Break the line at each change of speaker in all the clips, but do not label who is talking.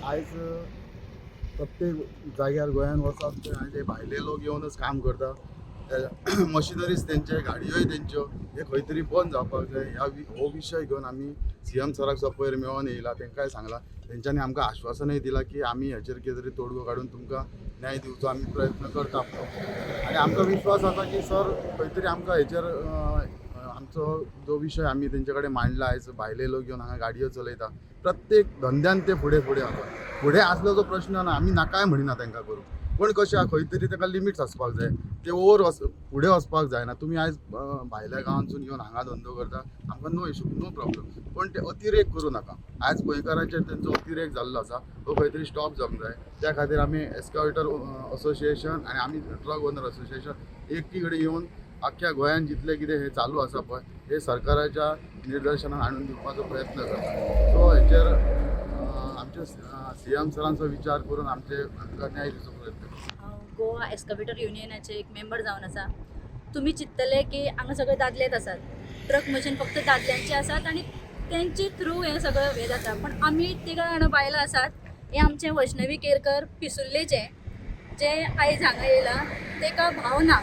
आयज प्रत्येक जाग्यार गोंयान वचप आनी ते भायले लोक येवनच काम करता. मशिनरीज तेंचे, गाडयोय तेंच्यो, हे खंय तरी बंद जावपाक जाय. हो विशय घेवन आमी CM सराक पयर मेळोन येयला, तेंकांय सांगला. तेंच्यांनी आमकां आश्वासनय दिलां की आमी हेचेर कितें तरी तोडगो काडून तुमकां न्याय दिवचो आमी प्रयत्न करता. आनी आमकां विश्वास आसा की सर खंय तरी आमकां हेचेर आमचो जो विशय आमी तेंचे कडेन मांडला, आयज भायले लोक येवन हांगा गाडयो चलयता, प्रत्येक धंद्यान ते फुडें आसा. फुडें आसल्याचो प्रश्न ना, आमी नाकाय म्हणिना तेंकां करूं, पण कशें खंय तरी ताका लिमिट्स आसपाक जाय. ते ओवर फुडें वचपाक जायना. तुमी आयज भायल्या गांवांतसून येवन हांगा धंदो करता, आमकां नो इशू, नो प्रॉब्लम, पण ते अतिरेक करूं नाका. आयज गोंयकारांचेर तेंचो अतिरेक जाल्लो आसा, तो खंय तरी स्टॉप जावंक जाय. त्या खातीर आमी एस्कावेटर असोसिएशन आनी आमी ट्रक ओनर असोसिएशन एकी कडेन येवन आख्ख्या गोंयान जितले कितें हे चालू आसा पळय, हे सरकाराच्या निर्देशनान हाडून दिवपाचो प्रयत्न करता. सो हेचेर आमचे CM सरांचो विचार करून आमकां न्याय दिवचो प्रयत्न करता.
गोवा एस्कावेटर युनियनाचे एक मेंबर जावन आसा. तुम्ही चिंततले की हांगा सगळे दादलेच आसात, ट्रक मशीन फक्त दादल्यांचे आसात आणि त्यांचे थ्रू हे सगळं हे जाता. पण आमी तिगा जाणां बायलां आसात. हे आमचे वैष्णवी केरकर पिसुल्लेचे, जे आयज हांगा येयला. तेका भाव ना,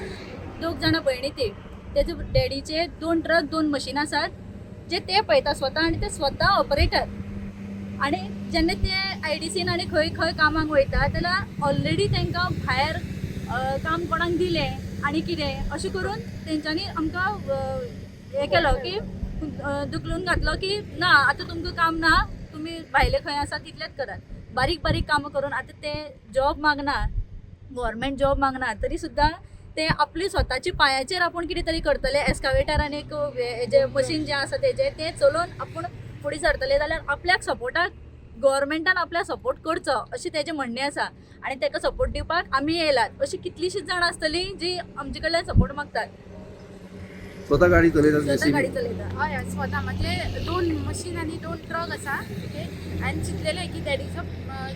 2 जाणां भयणी ती. तेजे डॅडीचे 2 ट्रक 2 मशीन आसात, जे ते पळयता स्वता, आणि ते स्वता ऑपरेटर. आणि जेन्ना ते IDCन आनी खंय खंय कामाक वयता जाल्यार ऑलरेडी तांकां भायर काम कोणाक दिलें आनी कितें अशें करून तेंच्यांनी आमकां हें केलो की दुखलून घातलो की ना, आतां तुमकां काम ना, तुमी भायले खंय आसा तितलेंच करात. बारीक बारीक कामां करून आतां ते जॉब मागना, गव्हर्मेंट जॉब मागना, तरी सुद्दां ते आपली स्वताची पांयाचेर आपूण कितें तरी करतले. एस्कावेटर आनी हेजे मशीन जें आसा तेजें ते चलोवन आपूण फुडें सरतले जाल्यार आपल्याक सपोर्टाक गव्हर्मेंटान आपल्याक सपोर्ट करचो, अशें तेजें म्हणणें आसा. आनी ताका सपोर्ट दिवपाक आमी येयलात. अशीं कितलींशींच जाणां आसतलीं जी आमचे कडल्यान सपोर्ट मागतात.
स्वतः गाडी चलयता
स्वता गाडी चलयता.
हय हय, स्वता म्हणजे 2 मशीन आनी 2 ट्रक आसा. ओके, आनी चिंतलेलें की डॅडीचो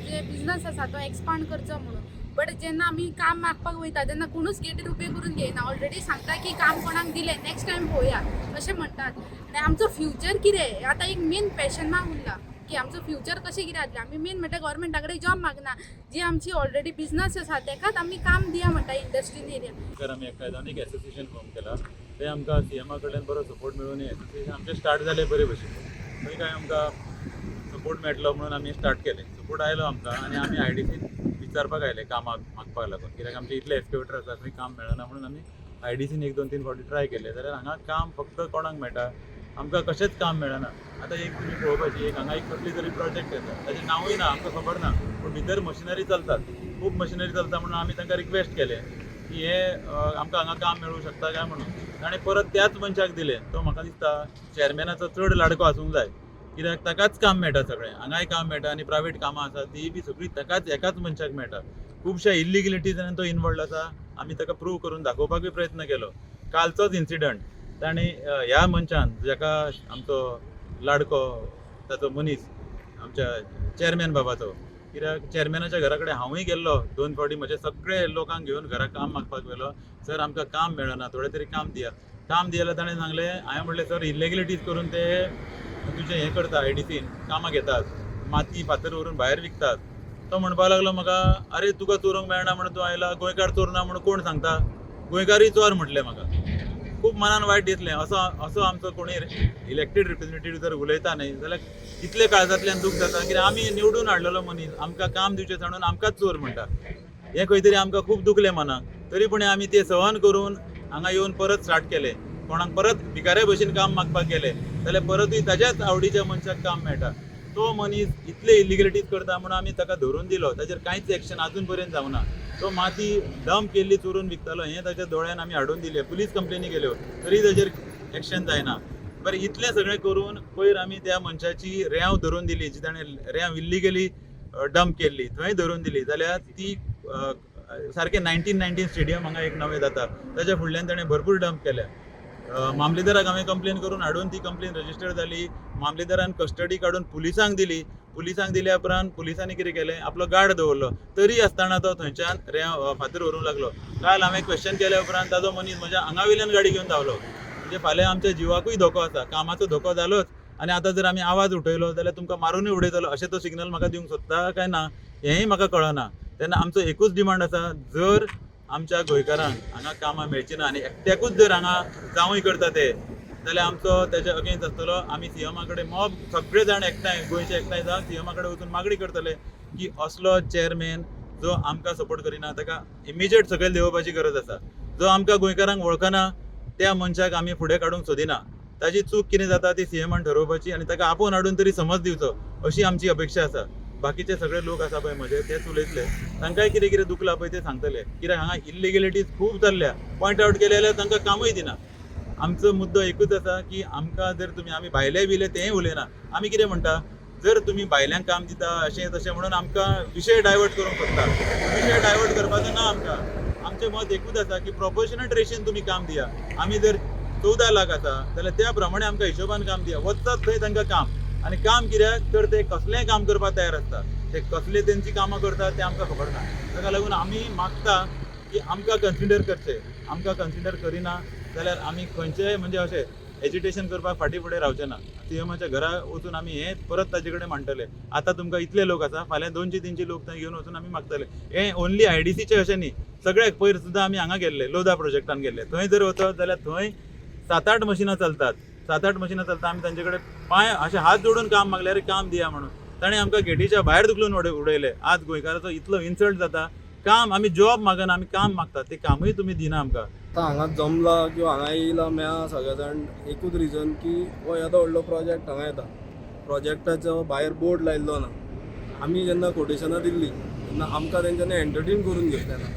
जे बिझनस आसा तो एक्सपांड करचो म्हणून. बट जेन्ना आमी काम मागपाक वयता तेन्ना कोणूच गेटीर उबे करून घेयना. ऑलरेडी सांगता की काम कोणाक दिलें, नेक्स्ट टायम पळोवया अशें म्हणटात. आनी आमचो फ्युचर कितें आतां एक मेन पेशन मार्क उरला की आमचो फ्युचर कशें कितें जातलें. आमी मेन म्हणटा गव्हर्मेंटा कडेन जॉब मागना, जी आमची ऑलरेडी बिझनस आसा तेकाच आमी काम दिया म्हणटा इंडस्ट्रीन एरिया.
तर आमी एकायदान एक एसोसिएशन फॉर्म केला. ते आमकां CM कडल्यान बरो सपोर्ट मेळून एसोसिएशन आमचें स्टार्ट जालें बरे भशेन. थंय काय आमकां सपोर्ट मेळटलो म्हणून आमी स्टार्ट केलें. सपोर्ट आयलो आमकां, आनी आमी IDCन विचारपाक आयले कामाक मागपाक लागून, कित्याक आमचे इतले एक्सकेवेटर आसा खंय काम मेळना म्हणून आमी IDCन 1-2-3 फावटी ट्राय केले. जाल्यार हांगा काम फक्त कोणाक मेळटा, आमकां कशेंच काम मेळना. आतां एक तुमी पळोवपाची, एक हांगा एक कसली तरी प्रोजेक्ट येता, ताचें नांवूय ना, आमकां खबर ना, पूण भितर मशिनरी चलतात, खूब मशिनरी चलता म्हणून आमी तांकां रिक्वेस्ट केलें की हे आमकां हांगा काम मेळूं शकता काय म्हणून. ताणें परत त्याच मनशाक दिलें. तो म्हाका दिसता चॅरमॅनाचो चड लाडको आसूंक जाय, कित्याक ताकाच काम मेळटा सगळें. हांगाय काम मेळटा आनी प्रायवेट कामां आसा ती बी सगळीं ताकाच एकाच मनशाक मेळटा. खुबशा इल्लिगलिटीजांनी तो इनवॉल्ड आसा. आमी ताका प्रूव करून दाखोवपाकूय प्रयत्न केलो. कालचोच इन्सिडंट ताणें ह्या मनशान, जाका आमचो लाडको, ताचो मनीस, आमच्या चॅरमॅन बाबाचो, कित्याक चॅरमॅनाच्या घरा कडेन हांवूय गेल्लो 2 फावटी, म्हजे सगळे लोकांक घेवन घरा काम मागपाक गेलो. सर आमकां काम मेळना, थोडें तरी काम दिया. काम दियाला ताणें सांगलें, हांवें म्हणलें सर इल्लेगिलिटीज करून ते तुजें हें करता, IDCन कामां घेतात, माती फातर व्हरून भायर विकतात. तो म्हणपाक लागलो म्हाका, अरे तुका चोरूंक मेळना म्हणून तूं आयला, गोंयकार चोरना म्हणून कोण सांगता, गोंयकारूय चोर म्हटलें म्हाका. खूब मनान वायट दिसलें. असो आमचो कोणी इलेक्टेड रिप्रेझेंटेटिव्ह जर उलयता न्ही जाल्यार कितले काळजांतल्यान दूख जाता, कित्याक आमी निवडून हाडलेलो मनीस आमकां काम दिवचें सांडून आमकांच चोर म्हणटा. हें खंय तरी आमकां खूब दुखलें मनाक. तरी पूण आमी तें सहन करून हांगा येवन परत स्टार्ट केलें. कोणाक परत भिकाऱ्या भशेन काम मागपाक गेले जाल्यार परतूय ताच्याच आवडीच्या मनशाक काम मेळटा. तो मनीस इतले इल्लिगलिटीज करता म्हणून आमी ताका धरून दिलो. ताचेर कांयच एक्शन आजून पर्यंत जावना. तो माती डंप केल्ली चोरून विकतालो हें ताच्या दोळ्यान आमी हाडून दिलें. पुलीस कंप्लेनी केल्यो तरी ताचेर एक्शन जायना. बरें, इतलें सगळें करून पयर आमी त्या मनशाची रेंव धरून दिली, जी ताणें रेंव इल्लिगली डंप केल्ली, थंय धरून दिली. जाल्यार ती सारकें 1919 स्टेडियम हांगा एक नवें जाता, ताच्या फुडल्यान ताणें भरपूर डंप केल्या. मामलेदाराक हांवें कंप्लेन करून हाडून ती कंप्लेन रजिस्टर जाली. मामलेदारान कस्टडी काडून पुलिसांक दिली. पुलिसांक दिल्या उपरांत पुलिसांनी कितें केलें, आपलो गार्ड दवरलो. तरी आसतना तो थंयच्यान रेंव फातर व्हरूंक लागलो. काल हांवें क्वेश्चन केल्या उपरांत ताजो मनीस म्हज्या आंगा वयल्यान गाडी घेवन धांवलो. म्हणजे फाल्यां आमच्या जिवाकूय धोको आसा. कामाचो धोको जालोच, आनी आतां जर आमी आवाज उठयलो जाल्यार तुमकां मारूनय उडयतलो अशें तो सिग्नल म्हाका दिवंक सोदता काय ना हेंय म्हाका कळना. तेन्ना आमचो एकूच डिमांड आसा, जर आमच्या गोंयकारांक हांगा कामां मेळची ना आनी एकट्याकूच जर हांगा जावंय करता ते जाल्यार आमचो तेच्या अगेन्स्ट आसतलो. आमी सीएमा कडेन मॉब सगळे जाण एकठांय गोंयचे एकठांय जावन सीएमा कडेन वचून मागणी करतले की असलो चेअरमॅन जो आमकां सपोर्ट करिना ताका इमिजिएट सकयल देंवोवपाची गरज आसा. जो आमकां गोंयकारांक वळखना त्या मनशाक आमी फुडें काडूंक सोदिना. ताची चूक कितें जाता ती सीएमान ठरोवपाची आनी ताका आपोवन हाडून तरी समज दिवचो अशी आमची अपेक्षा आसा. बाकीचे सगळे लोक आसा पळय म्हजे तेच उलयतले, तांकांय कितें कितें दुखलां पळय ते सांगतले. कित्याक हांगा इल्लिगेलिटीज खूब जाल्ल्या, पॉयंट आवट केले जाल्यार तांकां कामूय दिना. आमचो मुद्दो एकूच आसा की आमकां जर तुमी आमी भायले बिले तेंय उलयना. आमी कितें म्हणटा, जर तुमी भायल्यांक काम दिता अशें तशें म्हणून आमकां विशय डायवर्ट करूंक सोदता. विशय डायवर्ट करपाचो ना आमकां. आमचें मत एकूच आसा की प्रोपोर्शनट रेशीन तुमी काम दिया. आमी जर 14 लाख आसा जाल्यार त्या प्रमाणे आमकां हिशोबान काम दिया. वचतात थंय तांकां काम, आनी काम कित्याक तर ते कसलेंय काम करपाक तयार आसता. ते कसले तेंची कामां करतात तें आमकां खबर ना. ताका लागून आमी मागता की आमकां कन्सिडर करचें. आमकां कन्सिडर करिना जाल्यार आमी खंयचेय म्हणजे अशें एजिटेशन करपाक फाटीं फुडें रावचे ना. सीएमाच्या घरा वचून आमी हें परत ताचे कडेन मांडटले. आतां तुमकां इतले लोक आसा, फाल्यां 200-300 लोक थंय घेवन वचून आमी मागतले. हें ओन्ली IDCचें अशें न्ही, सगळ्याक पयर सुद्दां आमी हांगा गेल्ले, लोधा प्रोजेक्टान गेल्ले. थंय जर वचत जाल्यार थंय 7-8 मशिनां चलतात. 7-8 मशिनां चलता. आमी तांचे कडेन पांय अशें हात जोडून काम मागल्यार काम दिया म्हणून. ताणें आमकां गेटीच्या भायर धुकलून उडयले. आज गोंयकाराचो इतलो इन्सल्ट जाता. काम आमी जॉब मागना, आमी काम मागतात. ते कामूय तुमी दिना आमकां.
आतां हांगा जमला किंवा हांगा येयला मेळा सगळे जाण एकूच रिजन की हो येदो व्हडलो प्रोजेक्ट हांगा येता. प्रोजेक्टाचो भायर बोर्ड लायिल्लो ना. आमी जेन्ना कोटेशनां दिल्लीं तेन्ना आमकां तेंच्यांनी एंटरटेन करून घेतलें ना.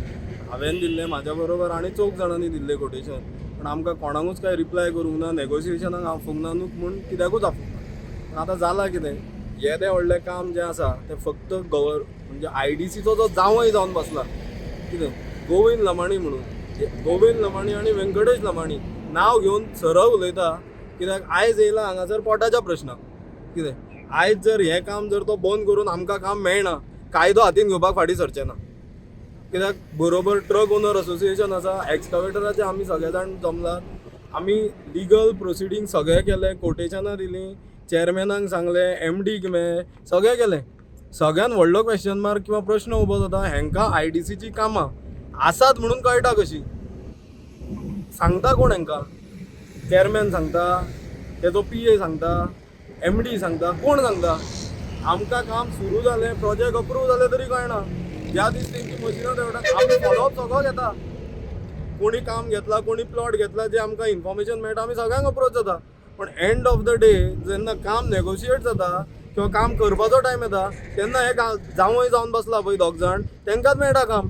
हांवें दिल्लें, म्हाज्या बरोबर आनी 4 जाणांनी दिल्लें कोटेशन, पण आमकां कोणाकूच काय रिप्लाय करूंक ना. नेगोशिएशनाक आफूंक ना न्हू म्हूण कित्याकूच आफूंक ना. पण आतां जालां कितें, येदें व्हडलें काम जें आसा तें फक्त म्हणजे IDCचो जो जावंय जावन बसला कितें गोविंद लमाणी म्हणून. गोविंद लमाणी आनी व्यंकटेश लमाणी नांव घेवन सरळ उलयता. कित्याक आयज येयला हांगासर पोटाच्या प्रश्नाक. कितें आयज जर हें काम जर तो बंद करून आमकां काम मेळना, कायदो हातीन घेवपाक फाटीं सरचें ना. कित्याक बरोबर ट्रक ओनर असोसिएशन आसा, एक्सकवेटराचे आमी सगळे जाण जमलात. आमी लिगल प्रोसिडींग सगळे केले, कोटेशनां दिलीं, चेअरमॅनाक सांगलें, MDक मेळ्ळे, सगळें केलें. सगळ्यान व्हडलो क्वेश्चन मार्क किंवा प्रश्न उबो जाता, हांकां IDCची कामां आसात म्हणून कळटा कशी. सांगता कोण हांकां? चेअरमॅन सांगता, तेजो PA सांगता, MD सांगता, कोण सांगता? आमकां काम सुरू जालें, प्रोजेक्ट अप्रूव जालें तरी कळना. ज्या दीस तेंची मशिनां देंवतात आमी फॉलोअप सगळो घेता. कोणी काम घेतला, कोणी प्लॉट घेतला, जे आमकां इन्फॉर्मेशन मेळटा आमी सगळ्यांक अप्रोच जाता. पण एंड ऑफ द डे जेन्ना काम नेगोशिएट जाता किंवा काम करपाचो टायम येता तेन्ना हे जावंय जावन बसला पळय 2 जाण, तेंकांच मेळटा काम.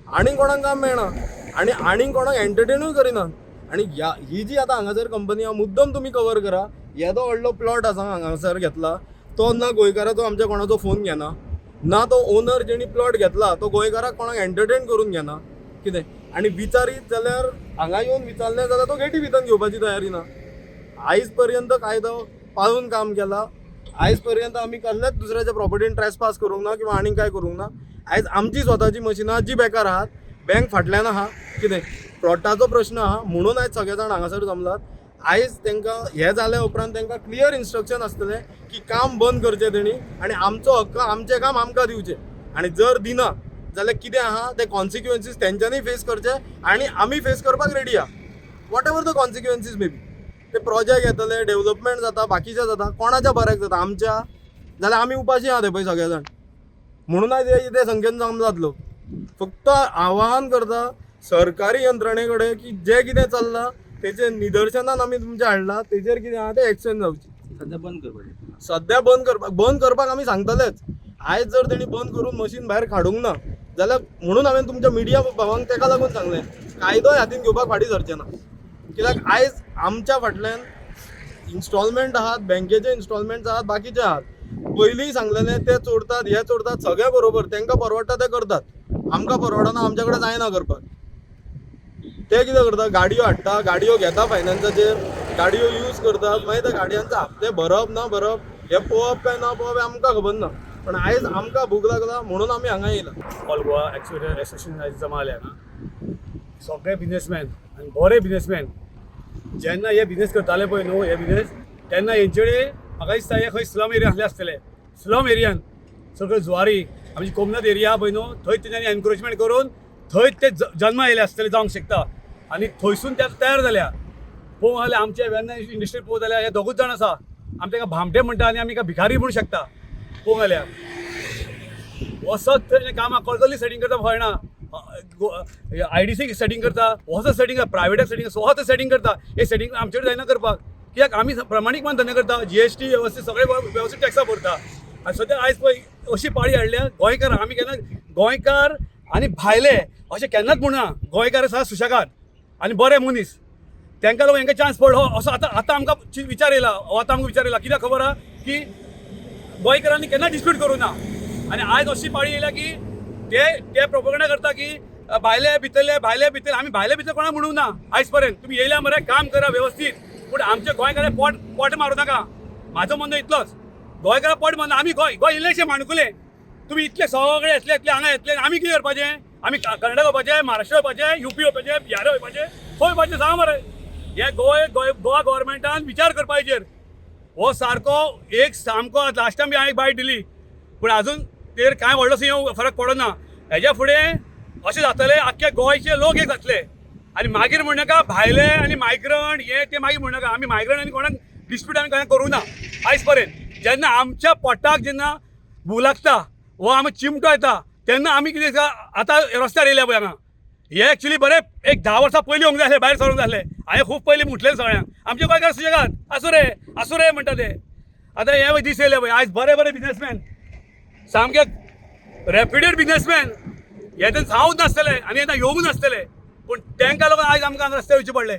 आनीक कोणाक काम मेळना आनी आनीक कोणाक एंटरटेनूय करिना. आनी ही जी आतां हांगासर कंपनी आहा, मुद्दम तुमी कवर करा, येदो व्हडलो प्लॉट आसा हांगासर घेतला, तो ना गोंयकाराचो आमच्या कोणाचो फोन घेना, ना तो ओनर जेणी प्लॉट घेतला तो गोंयकाराक कोणाक एंटरटेन करून घेना. कितें आनी विचारीत जाल्यार हांगा येवन विचारलें जाल्यार तो गेटी भितर घेवपाची तयारी ना. आयज पर्यंत कायदो पाळून काम केला. आयज पर्यंत आमी कसल्याच दुसऱ्याच्या प्रॉपर्टीन ट्रेसपास करूंक ना किंवा आनीक काय करूंक ना. आयज आमची स्वताची मशिनां जी बेकार आहात, बँक फाटल्यान आहा, कितें प्लॉटाचो प्रश्न आहा म्हणून आयज सगळे जाण हांगासर जमलात. आयज तांकां हें जाल्या उपरांत तांकां क्लियर इन्स्ट्रक्शन आसतलें की काम बंद करचें तेणी आनी आमचो हक्क आमचें काम आमकां दिवचें. आनी जर दिना जाल्यार कितें आहा ते कॉन्सिक्वन्सीस तेंच्यांनी फेस करचे आनी आमी फेस करपाक रेडी आहा. Whatever the consequences may be. ते प्रोजेक्ट येतले, डेव्हलपमेंट जाता, बाकीचें जाता, कोणाच्या बऱ्याक जाता, आमच्या जाल्यार आमी उपाशी आहा ते पळय सगळे जाण. म्हणून आयज ते संख्येन जमलात लोक. फक्त आवाहन करता सरकारी यंत्रणे कडेन की जें कितें चल्लां तेचे निदर्शनान आमी तुमच्या हाडलां, तेजेर कितें आहा तें एक्शन जावची. सद्या बंद करपाक आमी सांगतलेच. आयज जर तेणी बंद करून मशीन भायर काडूंक ना जाल्यार म्हणून हांवें तुमच्या मिडिया भावांक तेका लागून सांगलें कायदोय हातीन घेवपाक फाटीं सरचें ना. कित्याक आयज आमच्या फाटल्यान इन्स्टॉलमेंट आहात, बँकेचे इन्स्टॉलमेंट आहात, बाकीचे आहात. पयलीं सांगलेलें ते चोरतात, हे चोरतात, सगळे बरोबर, तांकां परवडटा ते करतात. आमकां परवडना, आमच्या कडेन जायना करपाक. ते कितें करता, गाडयो हाडटा, गाडयो घेता फायनान्साचेर, गाडयो यूज करतात, मागीर त्या गाडयांचे हप्ते भरप ना भरप हे पळोवप काय ना पळोवप आमकां खबर ना. पण आयज आमकां भूक लागला म्हणून आमी हांगा येयला.
ऑल गोवा एक्सकवेटर एसोसिएशन आयज जमाले हांगा. सगळे बिजनेसमॅन आनी बरे बिजनेसमॅन जेन्ना हे बिजनेस करताले पळय न्हू, हे बिजनेस तेन्ना हेंचे कडेन म्हाका दिसता हे खंय स्लम एरिया आसले आसतले स्लम एरियान सगळ्यो जुवारी आमची कोमनत एरिया पळय न्हू थंय तेंच्यांनी एनकरेजमेंट करून थंय ते जल्म येयले आसतले जावंक शकता आनी थंयसून ते तयार जाल्या पळोवंक जाल्यार आमचे वेर्ना इंडस्ट्री पळोवंक जाल्यार हे दोगूच जाण आसा आमी ताका भामटे म्हणटा आनी आमी भिकारी म्हणूं शकता पळोवंक जाल्यार वसत थंय कामां कळकली सेटींग करता कळना IDC सेटींग करता वसत सेटींग करता प्रायवेटाक सेटींग स्वता सेटींग करता हे सेटींग आमचे कडेन जायना करपाक कित्याक आमी प्रमाणीकपणान धंदो करता GST वेवस्थीत सगळे वेवस्थीत टॅक्सां भरता आनी सद्या आयज पळय अशी पाळी हाडल्या गोंयकार आमी केन्ना गोंयकार आनी भायले अशें केन्नाच म्हणना गोंयकार आसा सुशेगाद आनी बरे मनीस तांकां लागून हांकां चान्स पडलो असो आतां आमकां विचार येयला आतां आमकां विचार येयला कित्याक खबर आहा की गोंयकारांनी केन्ना डिस्प्यूट करूं ना आनी आयज अशी पाळी येयल्या की ते प्रोपगंडा करता की भायले भितरले आमी भायले भितर कोणा म्हणूंक ना आयज पर्यंत तुमी येयल्या मरे काम करा वेवस्थीत पूण आमचे गोंयकारा पोट मारूं नाका म्हाजो म्हणणो इतलोच गोंयकारा पोट मारना आमी गोंय इल्लेशे माणकुले तुमी इतले सगळे येतले हांगा येतले आमी कितें करपाचें आमी कर्नाटक वचपाचें महाराष्ट्र वचपाचें UP वचपाचें बिहार वचपाचें खंय वचपाचें सांग मरे हे गोवा गोव्हर्मेंटान विचार करपाचेर हो सारको एक सामको लास्ट टायम हांवें बायट दिली पूण आजून तेर कांय व्हडलोसो फरक पडना हेज्या फुडें अशें जातलें आख्खे गोंयचे लोक एक जातले आनी मागीर म्हणनाका भायले आनी मायग्रंट हे ते मागीर म्हणनाका आमी मायग्रंट आनी कोणाक डिस्प्यूट आमी केन्ना करूं ना आयज पर्यंत जेन्ना आमच्या पोटाक जेन्ना भूक लागता वो आमी चिमटो येता तेन्ना आमी कितें करता आतां रस्त्यार येयल्या पळय हांगा हे एक्चुली बरें एक 10 वर्सां पयलीं येवंक जाय आसलें भायर सरूंक जाय आसलें हांवें खूब पयलीं म्हटलें सगळ्यांक आमचे गोंयकार सुशेगाद आसूं रे म्हणटा ते आतां हे दीस येयले पळय आयज बरे बिजनेसमॅन सामके रेप्युटेड बिजनेसमॅन हे तर जावंच नासतले आनी येता येवंक नासतले पूण तांकां लागून आयज आमकां रस्त्यार वयचें पडलें